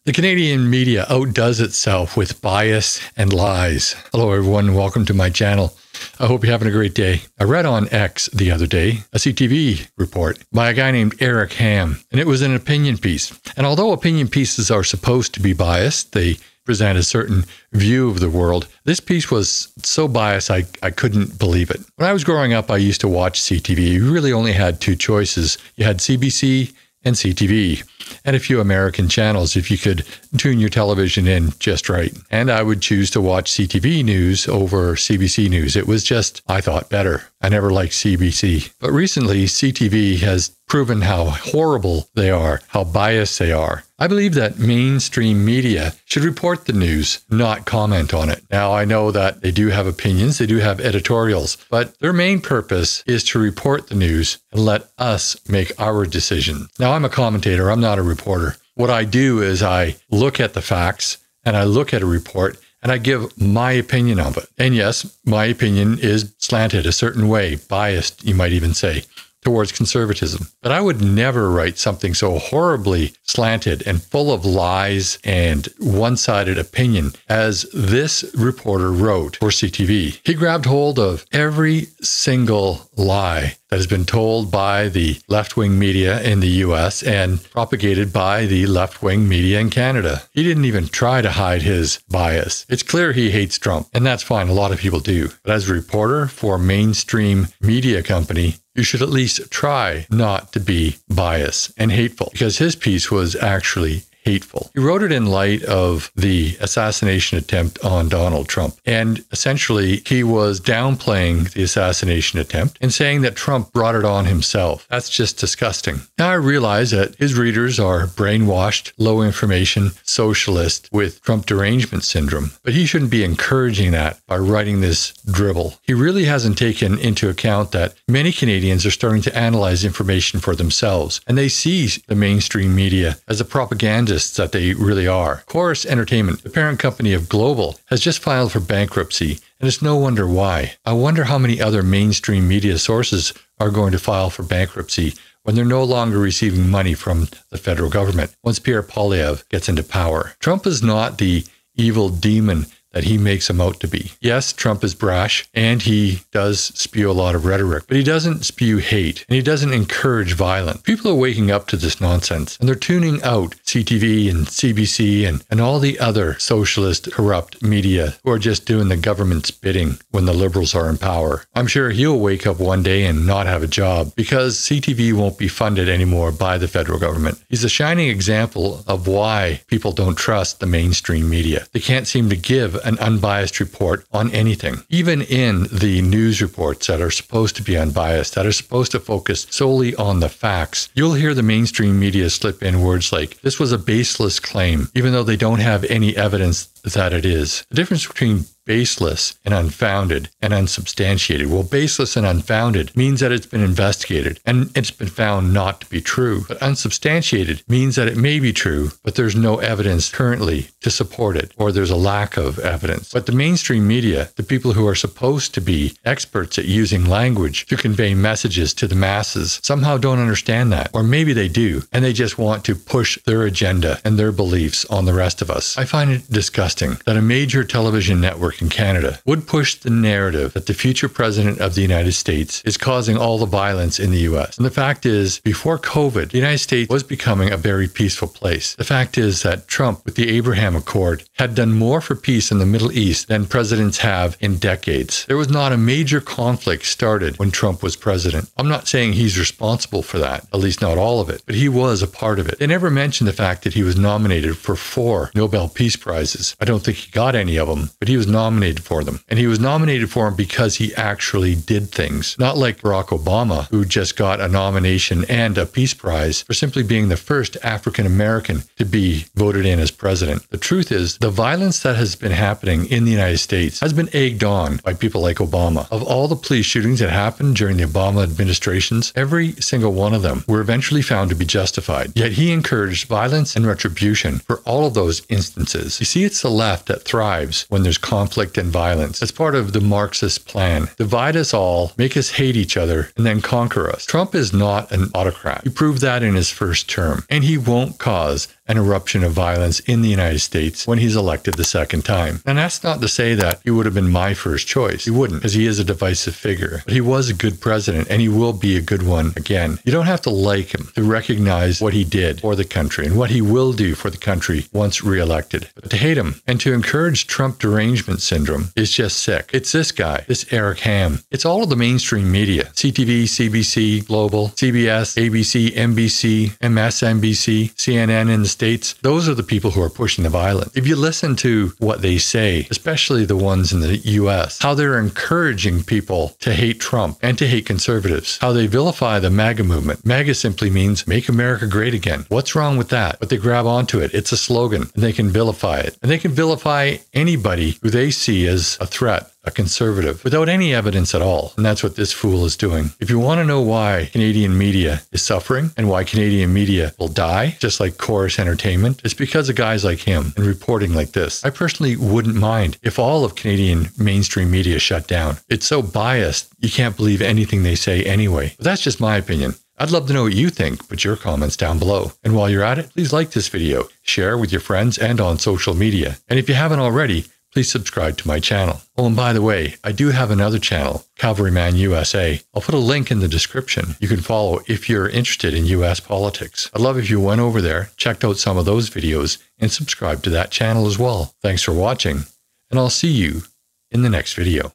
The Canadian media outdoes itself with bias and lies. Hello everyone, welcome to my channel. I hope you're having a great day. I read on X the other day a CTV report by a guy named Eric Ham, and it was an opinion piece. And although opinion pieces are supposed to be biased, they present a certain view of the world. This piece was so biased, I couldn't believe it. When I was growing up, I used to watch CTV. You really only had two choices. You had CBC and CTV, and a few American channels if you could tune your television in just right. And I would choose to watch CTV news over CBC news. It was just, I thought, better. I never liked CBC. But recently, CTV has proven how horrible they are, how biased they are. I believe that mainstream media should report the news, not comment on it. Now, I know that they do have opinions, they do have editorials, but their main purpose is to report the news and let us make our decision. Now, I'm a commentator, I'm not a reporter. What I do is I look at the facts and I look at a report and I give my opinion of it. And yes, my opinion is slanted a certain way, biased, you might even say, towards conservatism. But I would never write something so horribly slanted and full of lies and one-sided opinion as this reporter wrote for CTV. He grabbed hold of every single lie that has been told by the left-wing media in the US and propagated by the left-wing media in Canada. He didn't even try to hide his bias. It's clear he hates Trump, and that's fine. A lot of people do. But as a reporter for a mainstream media company, you should at least try not to be biased and hateful, because his piece was actually hateful. He wrote it in light of the assassination attempt on Donald Trump. And essentially, he was downplaying the assassination attempt and saying that Trump brought it on himself. That's just disgusting. Now, I realize that his readers are brainwashed, low information socialists with Trump derangement syndrome, but he shouldn't be encouraging that by writing this dribble. He really hasn't taken into account that many Canadians are starting to analyze information for themselves, and they see the mainstream media as a propaganda that they really are. Chorus Entertainment, the parent company of Global, has just filed for bankruptcy, and it's no wonder why. I wonder how many other mainstream media sources are going to file for bankruptcy when they're no longer receiving money from the federal government once Pierre Poilievre gets into power. Trump is not the evil demon that he makes him out to be. Yes, Trump is brash and he does spew a lot of rhetoric, but he doesn't spew hate and he doesn't encourage violence. People are waking up to this nonsense and they're tuning out CTV and CBC and all the other socialist corrupt media who are just doing the government's bidding when the liberals are in power. I'm sure he'll wake up one day and not have a job because CTV won't be funded anymore by the federal government. He's a shining example of why people don't trust the mainstream media. They can't seem to give an unbiased report on anything. Even in the news reports that are supposed to be unbiased, that are supposed to focus solely on the facts, you'll hear the mainstream media slip in words like, this was a baseless claim, even though they don't have any evidence that it is. The difference between baseless and unfounded and unsubstantiated. Well, baseless and unfounded means that it's been investigated and it's been found not to be true. But unsubstantiated means that it may be true, but there's no evidence currently to support it, or there's a lack of evidence. But the mainstream media, the people who are supposed to be experts at using language to convey messages to the masses, somehow don't understand that. Or maybe they do, and they just want to push their agenda and their beliefs on the rest of us. I find it disgusting that a major television network in Canada would push the narrative that the future president of the United States is causing all the violence in the US. And the fact is, before COVID, the United States was becoming a very peaceful place. The fact is that Trump, with the Abraham Accord, had done more for peace in the Middle East than presidents have in decades. There was not a major conflict started when Trump was president. I'm not saying he's responsible for that, at least not all of it, but he was a part of it. They never mentioned the fact that he was nominated for 4 Nobel Peace Prizes. I don't think he got any of them, but he was nominated for them. And he was nominated for them because he actually did things. Not like Barack Obama, who just got a nomination and a Peace Prize for simply being the first African American to be voted in as president. The truth is, the violence that has been happening in the United States has been egged on by people like Obama. Of all the police shootings that happened during the Obama administrations, every single one of them were eventually found to be justified. Yet he encouraged violence and retribution for all of those instances. You see, it's the left that thrives when there's conflict and violence. As part of the Marxist plan, divide us all, make us hate each other, and then conquer us. Trump is not an autocrat. He proved that in his first term, and he won't cause an eruption of violence in the United States when he's elected the second time. And that's not to say that he would have been my first choice. He wouldn't, because he is a divisive figure. But he was a good president, and he will be a good one again. You don't have to like him to recognize what he did for the country and what he will do for the country once reelected. But to hate him and to encourage Trump derangement syndrome is just sick. It's this guy, this Eric Ham. It's all of the mainstream media. CTV, CBC, Global, CBS, ABC, NBC, MSNBC, CNN in the States. Those are the people who are pushing the violence. If you listen to what they say, especially the ones in the US, how they're encouraging people to hate Trump and to hate conservatives, how they vilify the MAGA movement. MAGA simply means make America great again. What's wrong with that? But they grab onto it. It's a slogan, and they can vilify it. And they can vilify anybody who they see as a threat, a conservative, without any evidence at all. And that's what this fool is doing. If you want to know why Canadian media is suffering and why Canadian media will die, just like Chorus Entertainment, it's because of guys like him and reporting like this. I personally wouldn't mind if all of Canadian mainstream media shut down. It's so biased, you can't believe anything they say anyway. But that's just my opinion. I'd love to know what you think. Put your comments down below. And while you're at it, please like this video, share with your friends and on social media. And if you haven't already, please subscribe to my channel. Oh, and by the way, I do have another channel, Cavalryman USA. I'll put a link in the description. You can follow if you're interested in US politics. I'd love if you went over there, checked out some of those videos, and subscribed to that channel as well. Thanks for watching, and I'll see you in the next video.